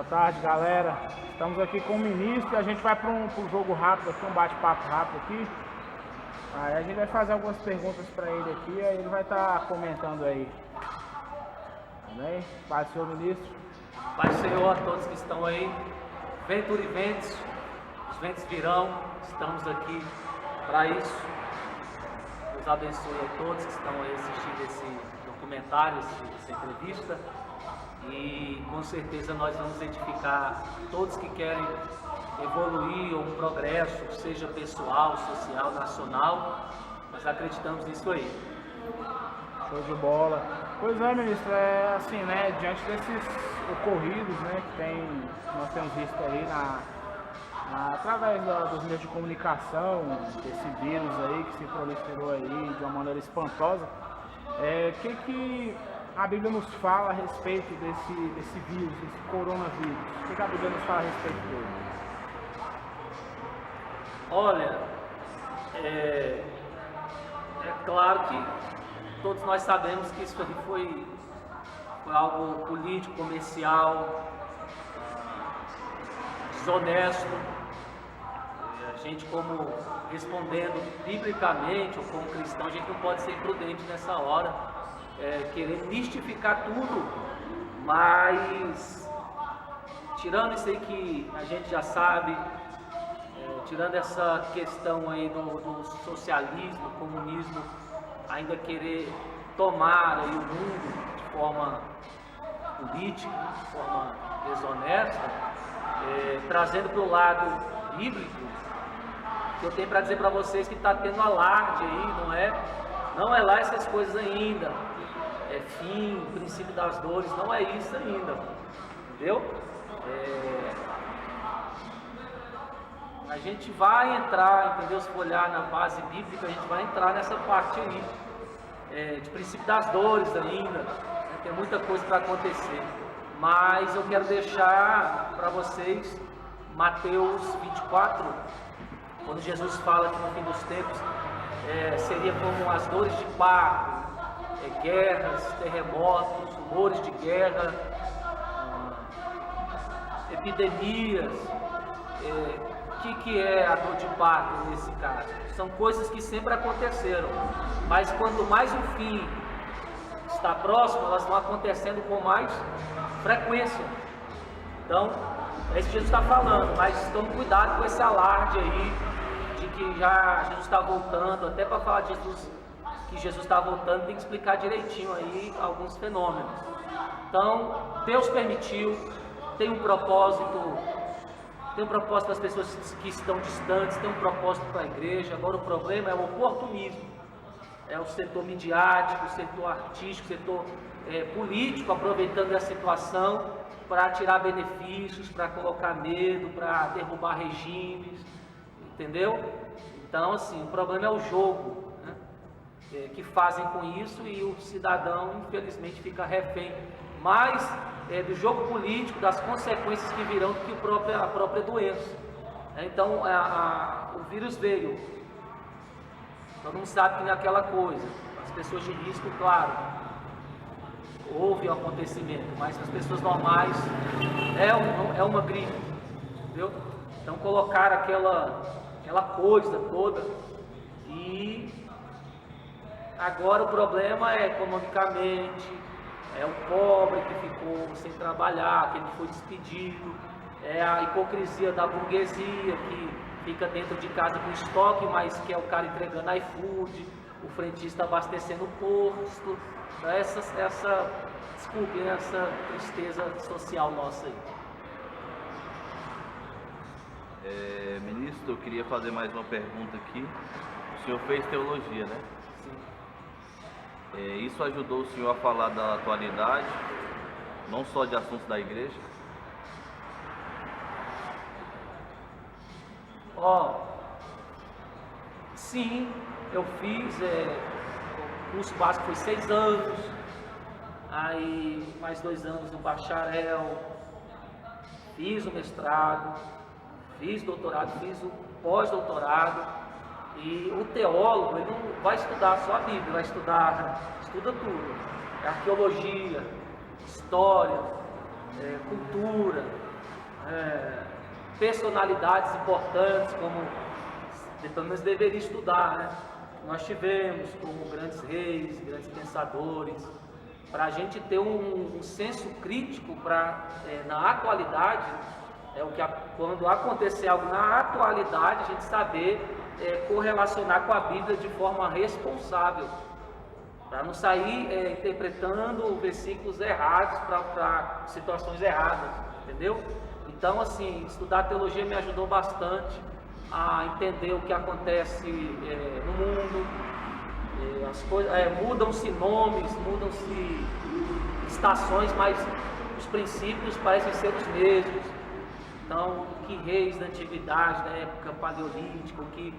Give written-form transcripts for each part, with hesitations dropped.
tarde, galera. Estamos aqui com o ministro e a gente vai para um jogo rápido aqui, um bate-papo rápido aqui. Aí a gente vai fazer algumas perguntas para ele aqui, aí ele vai estar comentando aí. Amém? Paz, senhor ministro. Pai Senhor, a todos que estão aí, venture ventos, os ventos virão, estamos aqui para isso. Deus abençoe a todos que estão aí assistindo esse documentário, essa entrevista. E com certeza nós vamos edificar todos que querem evoluir ou um progresso, seja pessoal, social, nacional. Nós acreditamos nisso aí. Show de bola. Pois é, ministro, é assim, né, diante desses ocorridos, né, que nós temos visto aí através dos meios de comunicação, desse vírus aí que se proliferou aí de uma maneira espantosa, que a Bíblia nos fala a respeito desse vírus, desse coronavírus? O que a Bíblia nos fala a respeito dele? Olha, é claro que todos nós sabemos que isso foi algo político, comercial, desonesto. A gente, como respondendo biblicamente ou como cristão, a gente não pode ser imprudente nessa hora, querer mistificar tudo, mas tirando isso aí que a gente já sabe, tirando essa questão aí do socialismo, comunismo, ainda querer tomar aí o mundo de forma política, de forma desonesta, trazendo para o lado bíblico, que eu tenho para dizer para vocês que está tendo alarde aí, não é lá essas coisas ainda, fim, princípio das dores, não é isso ainda, entendeu? A gente vai entrar, entendeu? Se for olhar na base bíblica, a gente vai entrar nessa parte aí, de princípio das dores ainda, né? Tem muita coisa para acontecer, mas eu quero deixar para vocês Mateus 24, quando Jesus fala que no fim dos tempos seria como as dores de parto, guerras, terremotos, rumores de guerra, epidemias. O que é a dor de parto nesse caso? São coisas que sempre aconteceram, mas quanto mais o fim está próximo, elas vão acontecendo com mais frequência. Então, é isso que Jesus está falando, mas tome cuidado com esse alarde aí, de que já Jesus está voltando, até para falar de Jesus, que Jesus está voltando, tem que explicar direitinho aí alguns fenômenos. Então, Deus permitiu, tem um propósito para as pessoas que estão distantes, tem um propósito para a igreja. Agora o problema é o oportunismo, é o setor midiático, o setor artístico, o setor político, aproveitando a situação para tirar benefícios, para colocar medo, para derrubar regimes, entendeu? Então, assim, o problema é o jogo, né, que fazem com isso, e o cidadão, infelizmente, fica refém mais do jogo político, das consequências que virão, do que a própria doença. Então, o vírus veio, todo mundo sabe que não é aquela coisa, as pessoas de risco, claro, houve um acontecimento, mas as pessoas normais é uma gripe, entendeu? Então colocaram aquela coisa toda, e agora o problema é economicamente, é o pobre que ficou sem trabalhar, aquele que foi despedido, é a hipocrisia da burguesia que fica dentro de casa com estoque, mas que é o cara entregando iFood, o frentista abastecendo o posto. Então desculpe, essa tristeza social nossa aí. Ministro, eu queria fazer mais uma pergunta aqui. O senhor fez teologia, né? Sim. Isso ajudou o senhor a falar da atualidade, não só de assuntos da igreja? Sim, eu fiz, o curso básico foi 6 anos, aí mais 2 anos no bacharel, fiz o mestrado, fiz doutorado, fiz o pós-doutorado. E o teólogo, ele não vai estudar só a Bíblia, estuda tudo. Arqueologia, história, cultura, personalidades importantes, como pelo menos deveria estudar, né? Nós tivemos como grandes reis, grandes pensadores, para a gente ter um senso crítico na atualidade, quando acontecer algo na atualidade, a gente saber correlacionar com a Bíblia de forma responsável, para não sair interpretando versículos errados para situações erradas, entendeu? Então, assim, estudar teologia me ajudou bastante a entender o que acontece no mundo. As coisas mudam-se nomes, mudam-se estações, mas os princípios parecem ser os mesmos. Então, o que reis da antiguidade, da época paleolítica, o que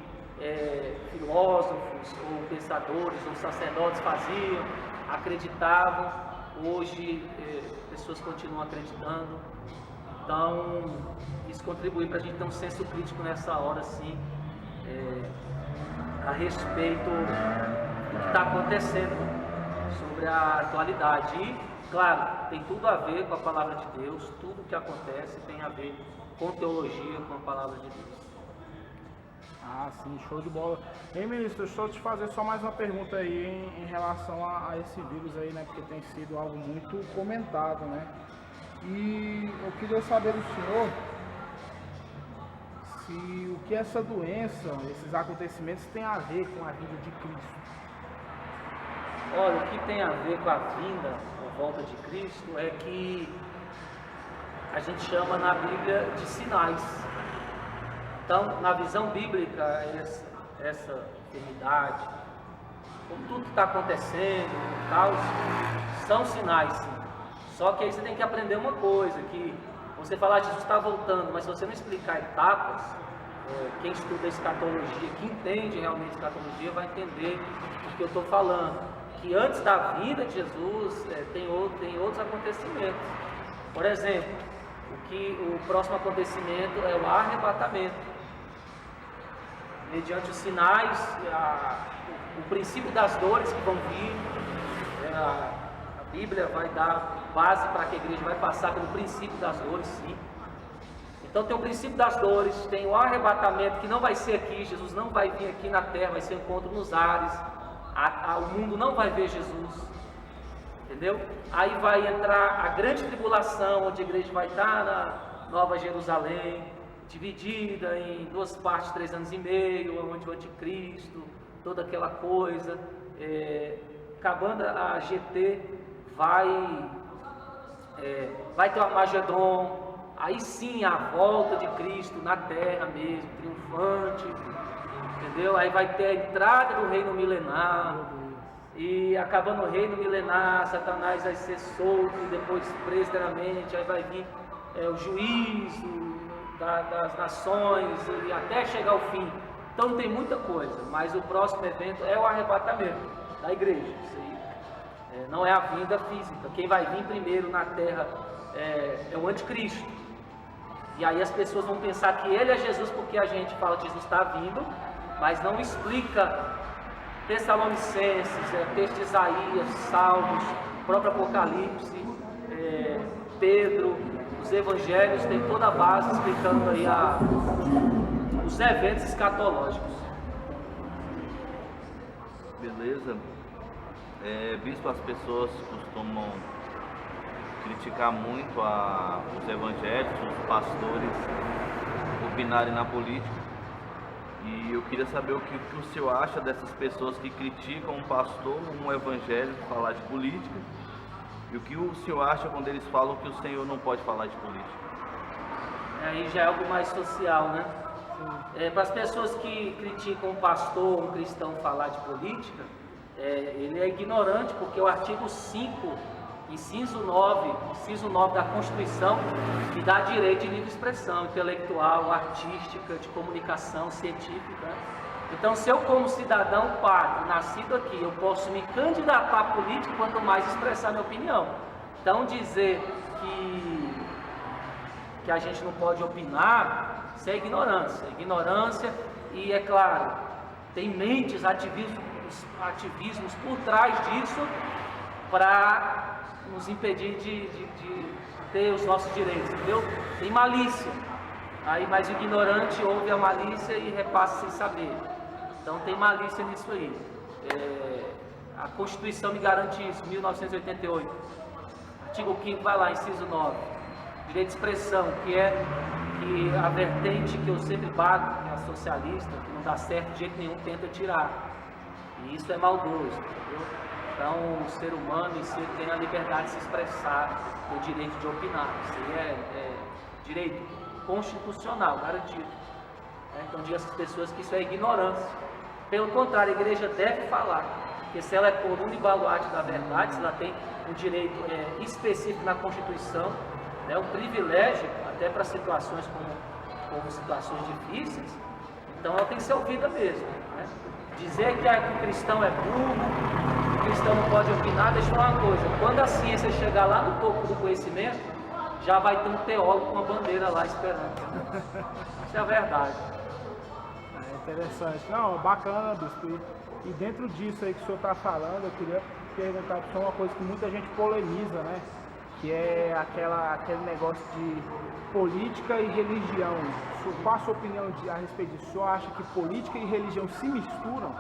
filósofos ou pensadores ou sacerdotes faziam, acreditavam, hoje pessoas continuam acreditando. Então, isso contribui para a gente ter um senso crítico nessa hora, sim, a respeito do que está acontecendo sobre a atualidade. E, claro, tem tudo a ver com a palavra de Deus, tudo que acontece tem a ver com teologia, com a palavra de Deus. Ah, sim, show de bola. Ei, ministro, deixa eu te fazer só mais uma pergunta aí em relação a esse vírus aí, né? Porque tem sido algo muito comentado, né? E eu queria saber do senhor se o que essa doença, esses acontecimentos têm a ver com a vinda de Cristo. Olha, o que tem a ver com a vinda, a volta de Cristo, é que a gente chama na Bíblia de sinais. Então, na visão bíblica, essa enfermidade, como tudo que está acontecendo, tal, são sinais, sim. Só que aí você tem que aprender uma coisa, que você falar Jesus está voltando, mas se você não explicar etapas, quem estuda escatologia, quem entende realmente escatologia, vai entender o que eu estou falando. Que antes da vinda de Jesus tem outros acontecimentos. Por exemplo, o próximo acontecimento é o arrebatamento. Mediante os sinais, o princípio das dores que vão vir, a Bíblia vai dar base para que a igreja vai passar pelo princípio das dores, sim. Então tem o princípio das dores, tem o arrebatamento, que não vai ser aqui, Jesus não vai vir aqui na terra, vai ser um encontro nos ares, o mundo não vai ver Jesus, entendeu? Aí vai entrar a grande tribulação, onde a igreja vai estar na Nova Jerusalém, dividida em 2 partes, 3 anos e meio, onde o anticristo, toda aquela coisa, acabando a GT, vai ter o Armagedon, aí sim a volta de Cristo na terra mesmo, triunfante, entendeu? Aí vai ter a entrada do reino milenar, e acabando o reino milenar, Satanás vai ser solto e depois preso eternamente, aí vai vir o juízo das nações e até chegar ao fim. Então tem muita coisa, mas o próximo evento é o arrebatamento da igreja. Isso aí, não é a vinda física. Quem vai vir primeiro na terra é o anticristo. E aí as pessoas vão pensar que ele é Jesus, porque a gente fala que Jesus está vindo, mas não explica Tessalonicenses, texto de Isaías, Salmos, próprio Apocalipse, Pedro, os evangelhos, tem toda a base explicando aí os eventos escatológicos. Beleza. Bispo, as pessoas costumam criticar muito os evangélicos, os pastores opinarem na política. E eu queria saber o que o senhor acha dessas pessoas que criticam um pastor, um evangélico, falar de política, e o que o senhor acha quando eles falam que o senhor não pode falar de política? Aí já é algo mais social, né? Para as pessoas que criticam um pastor, um cristão falar de política, ele é ignorante, porque o artigo 5, inciso 9 da Constituição, que dá direito de livre expressão intelectual, artística, de comunicação científica. Então, se eu como cidadão pátrio, nascido aqui, eu posso me candidatar à política, quanto mais expressar minha opinião. Então, dizer que a gente não pode opinar, isso é ignorância. Ignorância, e é claro, tem mentes, ativismos por trás disso, para nos impedir de ter os nossos direitos, entendeu? Tem malícia. Aí, mas o ignorante ouve a malícia e repassa sem saber. Então tem malícia nisso aí. A Constituição me garante isso, 1988. Artigo 5º, vai lá, inciso 9. Direito de expressão, que a vertente que eu sempre bato, que é a socialista, que não dá certo de jeito nenhum, tenta tirar. E isso é maldoso, entendeu? Então o ser humano em si tem a liberdade de se expressar, o direito de opinar. Isso aí é direito constitucional, garantido. Então diga às pessoas que isso é ignorância. Pelo contrário, a igreja deve falar, porque se ela é coluna e baluarte da verdade, se ela tem um direito específico na Constituição, um privilégio até para situações como situações difíceis, então ela tem que ser ouvida mesmo. Né? Dizer que o cristão é burro, que o cristão não pode opinar, deixa eu falar uma coisa, quando a ciência chegar lá no topo do conhecimento, já vai ter um teólogo com uma bandeira lá esperando. Isso é a verdade. É interessante. Não, bacana, bispo. E dentro disso aí que o senhor está falando, eu queria perguntar para o senhor uma coisa que muita gente polemiza, né? Que é aquele negócio de política e religião. Qual a sua opinião a respeito disso? O senhor acha que política e religião se misturam?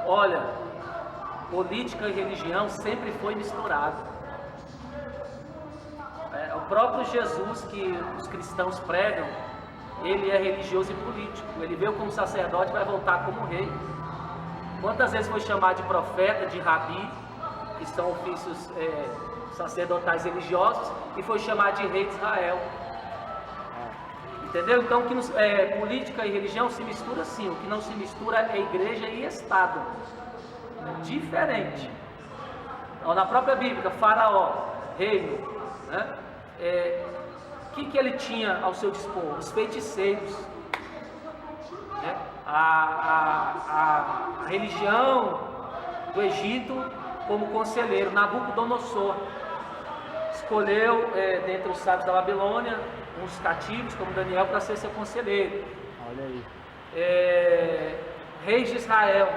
Olha, política e religião sempre foi misturado. O próprio Jesus que os cristãos pregam, ele é religioso e político. Ele veio como sacerdote e vai voltar como rei. Quantas vezes foi chamado de profeta, de rabi, que são ofícios sacerdotais religiosos, e foi chamado de rei de Israel. Entendeu? Então, política e religião se mistura sim. O que não se mistura é igreja e Estado. Diferente. Então, na própria Bíblia, Faraó, reino, né? O que ele tinha ao seu dispor? Os feiticeiros. Né? A religião do Egito como conselheiro, Nabucodonosor escolheu dentre os sábios da Babilônia uns cativos como Daniel para ser seu conselheiro. Olha aí. Reis de Israel,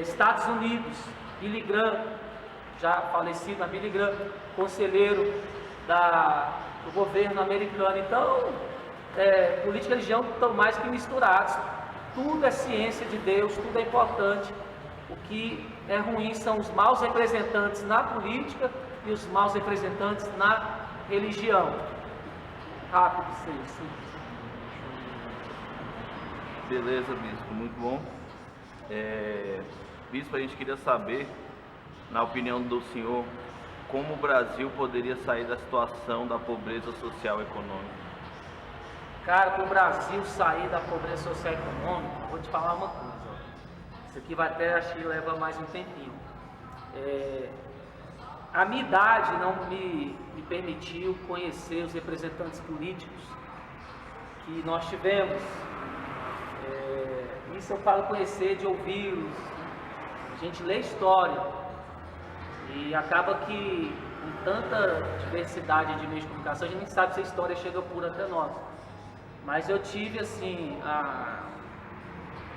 Estados Unidos, Billy Graham, já falecido, Billy Graham, conselheiro do governo americano. Então, política e religião estão mais que misturados. Tudo é ciência de Deus, tudo é importante. O que é ruim são os maus representantes na política e os maus representantes na religião. Rápido, sim. Beleza, bispo, muito bom. Bispo, a gente queria saber, na opinião do senhor, como o Brasil poderia sair da situação da pobreza social e econômica? Cara, para o Brasil sair da pobreza social e econômica, vou te falar uma coisa. Isso aqui vai até, acho que leva mais um tempinho. A minha idade não me permitiu conhecer os representantes políticos que nós tivemos. Isso eu falo conhecer, de ouvi-los. A gente lê história e acaba que com tanta diversidade de meios de comunicação, a gente nem sabe se a história chega pura até nós. Mas eu tive assim,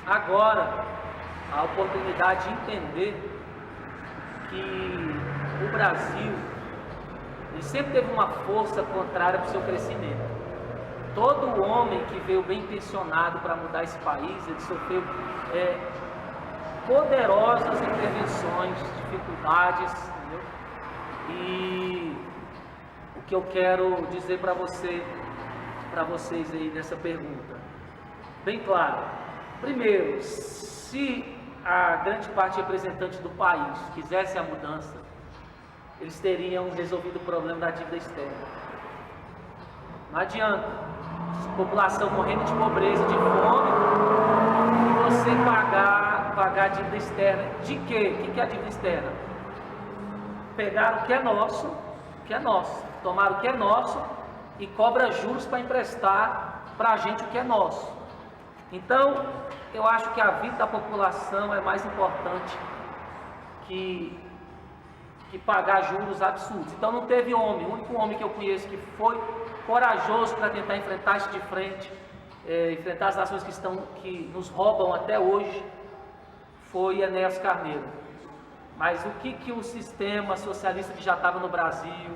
agora, a oportunidade de entender que o Brasil ele sempre teve uma força contrária para o seu crescimento. Todo homem que veio bem intencionado para mudar esse país, ele sofreu poderosas intervenções, dificuldades, entendeu? E o que eu quero dizer para vocês aí nessa pergunta, bem claro. Primeiro, se a grande parte representante do país quisesse a mudança, eles teriam resolvido o problema da dívida externa. Não adianta, população morrendo de pobreza, de fome, e você pagar a dívida externa. De quê? O que é a dívida externa? Pegar o que é nosso, tomar o que é nosso e cobra juros para emprestar para a gente o que é nosso. Então, eu acho que a vida da população é mais importante que pagar juros absurdos. Então não teve homem, o único homem que eu conheço que foi corajoso para tentar enfrentar isso de frente, enfrentar as nações que nos roubam até hoje, foi Enéas Carneiro. Mas o que o sistema socialista que já estava no Brasil,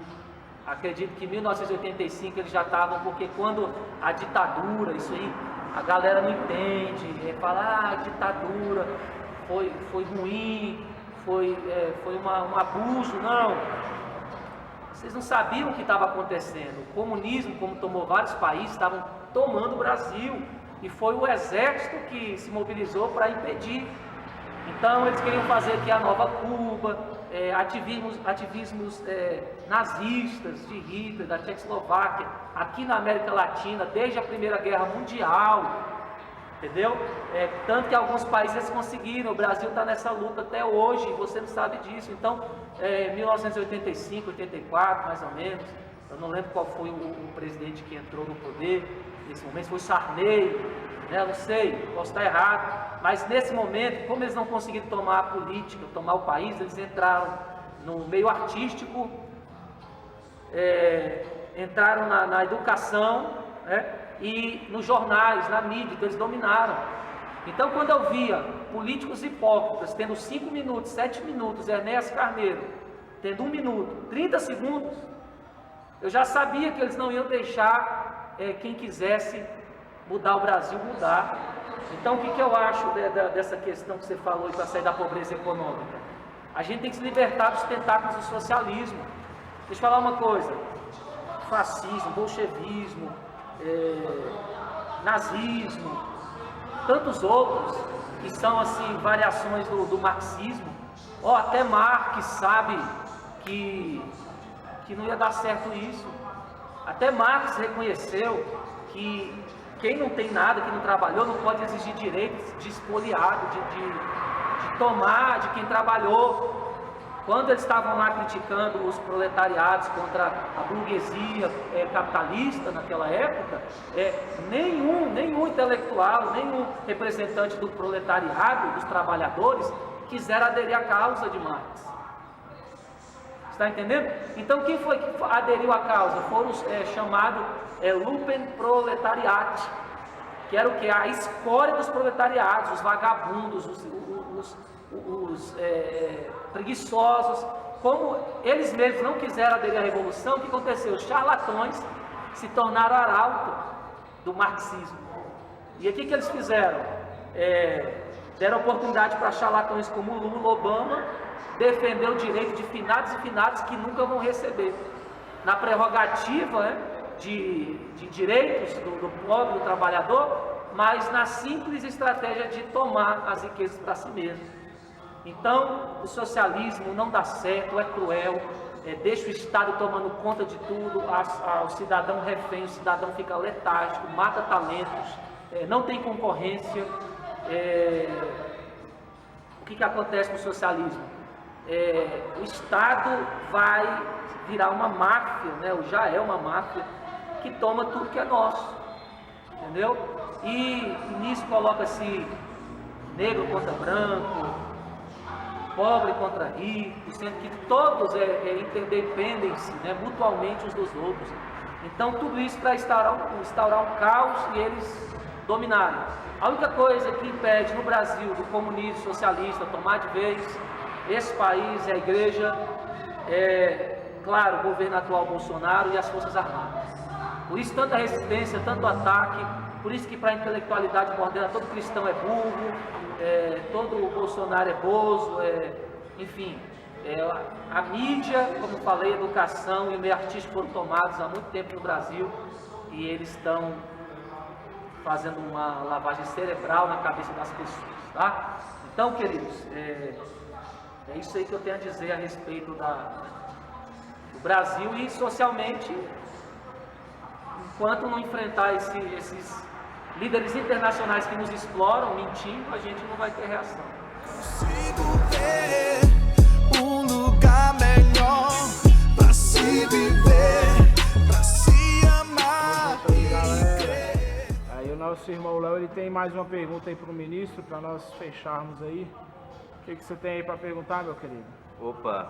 acredito que em 1985 eles já estavam, porque quando a ditadura, isso aí, a galera não entende, fala, a ditadura foi ruim, foi um abuso, não. Vocês não sabiam o que estava acontecendo. O comunismo, como tomou vários países, estavam tomando o Brasil, e foi o exército que se mobilizou para impedir. Então eles queriam fazer aqui a nova Cuba, ativismos nazistas de Hitler, da Tchecoslováquia, aqui na América Latina, desde a Primeira Guerra Mundial, entendeu? Tanto que alguns países conseguiram, o Brasil está nessa luta até hoje, você não sabe disso. Então, 1985, 84, mais ou menos, eu não lembro qual foi o presidente que entrou no poder nesse momento, foi Sarney, né? Eu não sei, posso estar errado, mas nesse momento, como eles não conseguiram tomar a política, tomar o país, eles entraram no meio artístico, entraram na educação, né? E nos jornais, na mídia, então eles dominaram. Então, quando eu via políticos hipócritas tendo 5 minutos, 7 minutos, Enéas Carneiro tendo 1 minuto, 30 segundos, eu já sabia que eles não iam deixar quem quisesse mudar o Brasil, mudar. Então, o que eu acho dessa questão que você falou para sair da pobreza econômica? A gente tem que se libertar dos tentáculos do socialismo. Deixa eu falar uma coisa: fascismo, bolchevismo, nazismo, tantos outros que são assim variações do marxismo. Até Marx sabe que não ia dar certo isso. Até Marx reconheceu que quem não tem nada, que não trabalhou, não pode exigir direitos de espoliado, de tomar de quem trabalhou. Quando eles estavam lá criticando os proletariados contra a burguesia capitalista naquela época, nenhum intelectual, nenhum representante do proletariado, dos trabalhadores, quiseram aderir à causa de Marx. Está entendendo? Então quem foi que aderiu à causa? Foram os chamados Lumpenproletariat, que era o que? A escória dos proletariados, os vagabundos, os preguiçosos. Como eles mesmos não quiseram aderir à revolução, o que aconteceu? Os charlatões se tornaram arauto do marxismo. E aqui que eles fizeram? Deram oportunidade para charlatões como Lula, Obama, defender o direito de finados e finadas que nunca vão receber. Na prerrogativa de direitos do pobre, do trabalhador, mas na simples estratégia de tomar as riquezas para si mesmo. Então, o socialismo não dá certo, é cruel, deixa o Estado tomando conta de tudo, o cidadão refém, o cidadão fica letárgico, mata talentos, não tem concorrência. O que acontece no socialismo? O Estado vai virar uma máfia, né? Ou já é uma máfia, que toma tudo que é nosso, entendeu? E nisso coloca-se negro contra branco, pobre contra rico, sendo que todos interdependem-se, né, mutualmente uns dos outros. Então tudo isso para instaurar um caos e eles dominarem. A única coisa que impede no Brasil do comunismo socialista tomar de vez esse país é a igreja, claro, o governo atual Bolsonaro e as Forças Armadas. Por isso tanta resistência, tanto ataque, por isso que para a intelectualidade moderna todo cristão é burro, todo Bolsonaro é bozo, enfim. A mídia, como falei, a educação e o meio artístico foram tomados há muito tempo no Brasil e eles estão fazendo uma lavagem cerebral na cabeça das pessoas, tá? Então, queridos, é isso aí que eu tenho a dizer a respeito do Brasil e socialmente, enquanto não enfrentar esses líderes internacionais que nos exploram, mentindo, a gente não vai ter reação. Consigo ver um lugar melhor pra se viver, pra se amar e crer. Aí o nosso irmão Léo, ele tem mais uma pergunta aí para o ministro, para nós fecharmos aí. O que você tem aí para perguntar, meu querido? Opa,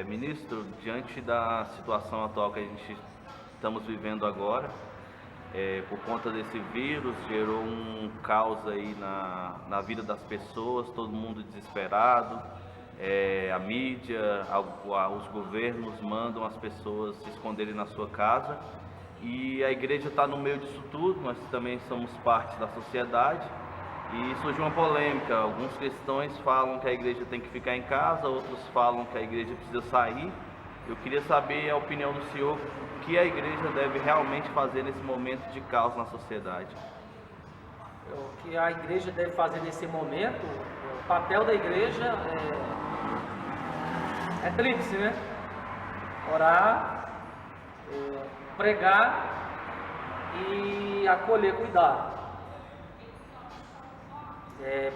ministro, diante da situação atual que a gente estamos vivendo agora, por conta desse vírus, gerou um caos aí na vida das pessoas, todo mundo desesperado, a mídia, os governos mandam as pessoas se esconderem na sua casa, e a igreja está no meio disso tudo. Nós também somos parte da sociedade, e surgiu uma polêmica. Alguns cristãos falam que a igreja tem que ficar em casa, outros falam que a igreja precisa sair. Eu queria saber a opinião do senhor, o que a igreja deve realmente fazer nesse momento de caos na sociedade. O que a igreja deve fazer nesse momento, o papel da igreja é tríplice, né? Orar, pregar e acolher, cuidar.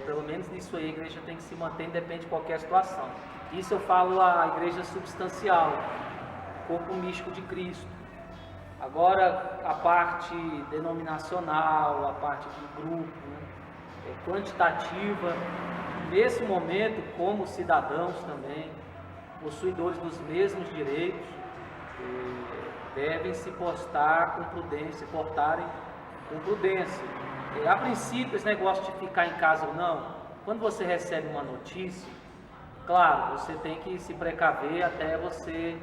Pelo menos nisso aí a igreja tem que se manter independente de qualquer situação. Isso eu falo a igreja substancial, corpo místico de Cristo. Agora a parte denominacional, a parte de grupo, né, quantitativa, nesse momento, como cidadãos também, possuidores dos mesmos direitos, devem se portarem com prudência. A princípio, esse negócio de ficar em casa ou não, quando você recebe uma notícia, claro, você tem que se precaver até você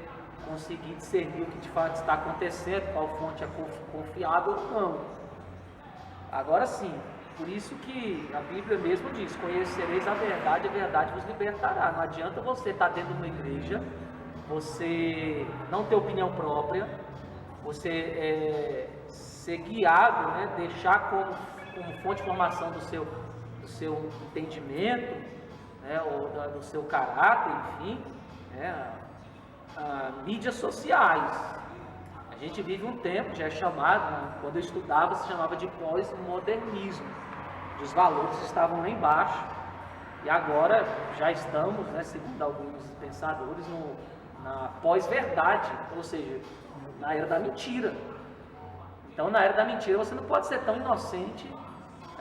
conseguir discernir o que de fato está acontecendo, qual fonte é confiável ou não. Agora sim, por isso que a Bíblia mesmo diz: conhecereis a verdade vos libertará. Não adianta você estar dentro de uma igreja, você não ter opinião própria, você ser guiado, né, deixar como fonte de formação do seu entendimento, né, ou do seu caráter, enfim, né, mídias sociais. A gente vive um tempo, já é chamado, né, quando eu estudava se chamava de pós-modernismo, os valores estavam lá embaixo, e agora já estamos, né, segundo alguns pensadores, na pós-verdade, ou seja, na era da mentira. Então, na era da mentira, você não pode ser tão inocente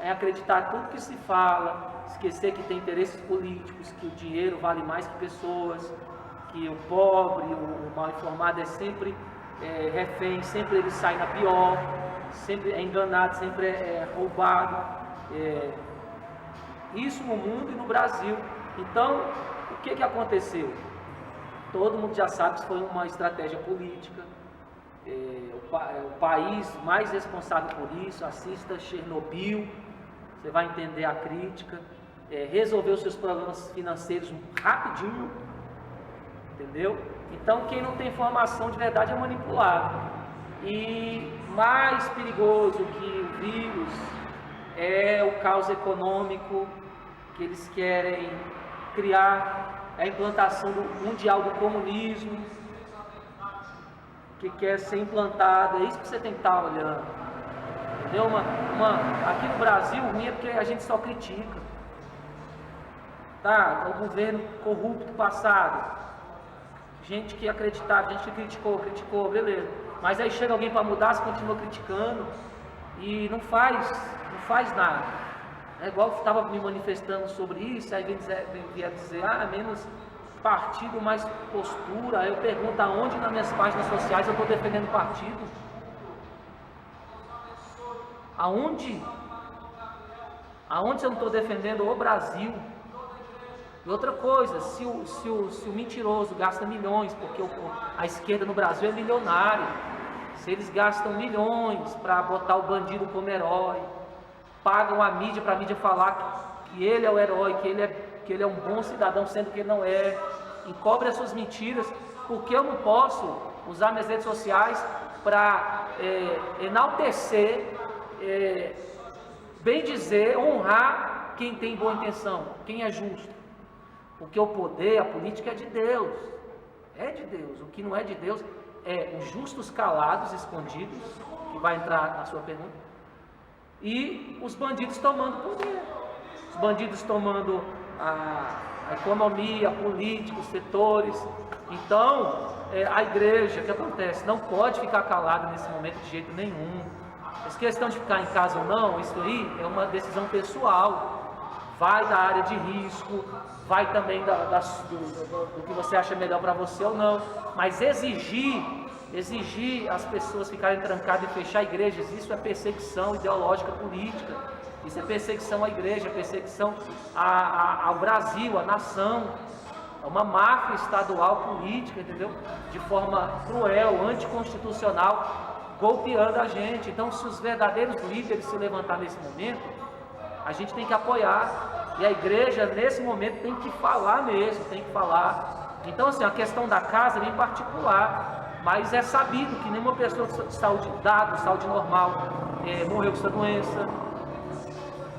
em acreditar tudo que se fala, esquecer que tem interesses políticos, que o dinheiro vale mais que pessoas, que o pobre, o mal informado é sempre refém, sempre ele sai na pior, sempre é enganado, sempre é roubado. Isso no mundo e no Brasil. Então, o que aconteceu? Todo mundo já sabe que foi uma estratégia política. O país mais responsável por isso, assista Chernobyl, você vai entender a crítica. Resolver os seus problemas financeiros rapidinho, entendeu? Então quem não tem informação de verdade é manipulado. E mais perigoso que o vírus é o caos econômico que eles querem criar, a implantação mundial do comunismo, que quer ser implantado. É isso que você tem que estar olhando, entendeu? Aqui no Brasil, o ruim é porque a gente só critica, tá? O governo corrupto passado, gente que acreditava, gente que criticou, beleza. Mas aí chega alguém para mudar, você continua criticando e não faz nada. É igual eu estava me manifestando sobre isso, aí vem dizer, menos partido, mais postura. Aí eu pergunto aonde nas minhas páginas sociais eu estou defendendo partido? Aonde? Aonde eu não estou defendendo o Brasil? E outra coisa, se o mentiroso gasta milhões, porque a esquerda no Brasil é milionária, se eles gastam milhões para botar o bandido como herói, pagam a mídia para a mídia falar que ele é o herói, que ele é um bom cidadão, sendo que ele não é, encobre as suas mentiras, porque eu não posso usar minhas redes sociais para enaltecer, bem dizer, honrar quem tem boa intenção, quem é justo. Porque o poder, a política é de Deus. O que não é de Deus é os justos calados, escondidos, que vai entrar na sua pergunta, e os bandidos tomando poder. Os bandidos tomando a economia, a política, os setores. Então, a igreja, o que acontece? Não pode ficar calada nesse momento de jeito nenhum. Essa questão de ficar em casa ou não, isso aí é uma decisão pessoal. Vai da área de risco, vai também do que você acha melhor para você ou não, mas exigir as pessoas ficarem trancadas e fechar igrejas, isso é perseguição ideológica política, isso é perseguição à igreja, perseguição ao Brasil, à nação. É uma máfia estadual política, entendeu? De forma cruel, anticonstitucional, golpeando a gente. Então, se os verdadeiros líderes se levantar nesse momento, a gente tem que apoiar. E a igreja, nesse momento, tem que falar mesmo, tem que falar. Então, assim, a questão da casa é bem particular, mas é sabido que nenhuma pessoa de saúde dada, saúde normal, morreu com essa doença.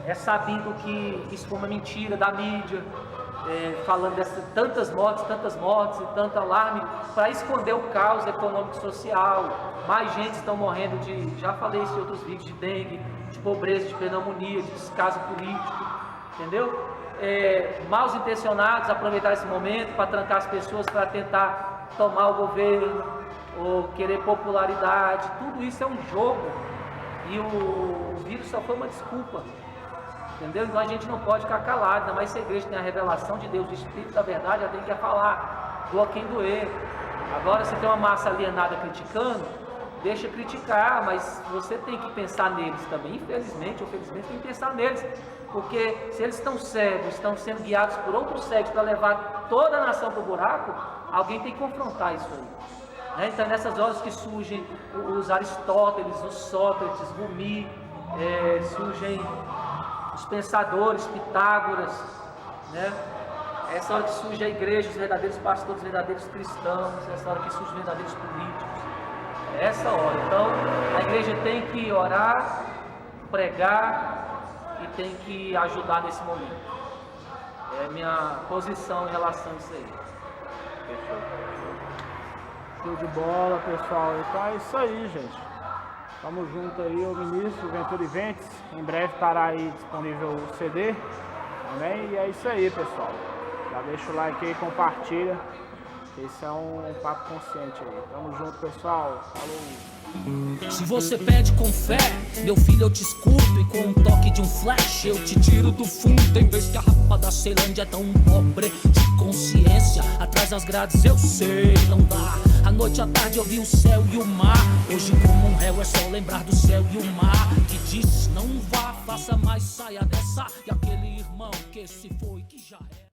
É sabido que isso foi uma mentira da mídia, falando de tantas mortes e tanto alarme, para esconder o caos econômico e social. Mais gente estão morrendo de, já falei isso em outros vídeos, de dengue, de pobreza, de pneumonia, de descaso político, entendeu? Maus intencionados aproveitar esse momento para trancar as pessoas, para tentar tomar o governo, ou querer popularidade. Tudo isso é um jogo, e o vírus só foi uma desculpa. Entendeu? Então a gente não pode ficar calado, ainda mais se a igreja tem a revelação de Deus, o Espírito da verdade, ela tem que falar, doa quem doer. Agora, se tem uma massa alienada criticando, deixa criticar, mas você tem que pensar neles também. Infelizmente ou felizmente, tem que pensar neles, porque se eles estão cegos, estão sendo guiados por outros cegos para levar toda a nação para o buraco, alguém tem que confrontar isso aí. Então, nessas horas que surgem os Aristóteles, os Sócrates, Rumi, surgem os pensadores, Pitágoras, né? Essa hora que surge a igreja, os verdadeiros pastores, os verdadeiros cristãos, essa hora que surgem os verdadeiros políticos, é essa hora. Então, a igreja tem que orar, pregar e tem que ajudar nesse momento. É a minha posição em relação a isso aí. Show de bola, pessoal. Então é isso aí, gente. Tamo junto aí, o ministro Ventura Events. Em breve estará aí disponível o CD. Amém? E é isso aí, pessoal. Já deixa o like aí, compartilha. Esse é um papo consciente aí. Tamo junto, pessoal. Falou! Se você pede com fé, meu filho, eu te escuto. E com um toque de um flash eu te tiro do fundo. Em vez que a rapa da Ceilândia é tão pobre de consciência, atrás das grades eu sei, não dá. A noite à tarde eu vi o céu e o mar. Hoje como um réu é só lembrar do céu e o mar, que diz não vá, faça mais, saia dessa. E aquele irmão que se foi, que já é.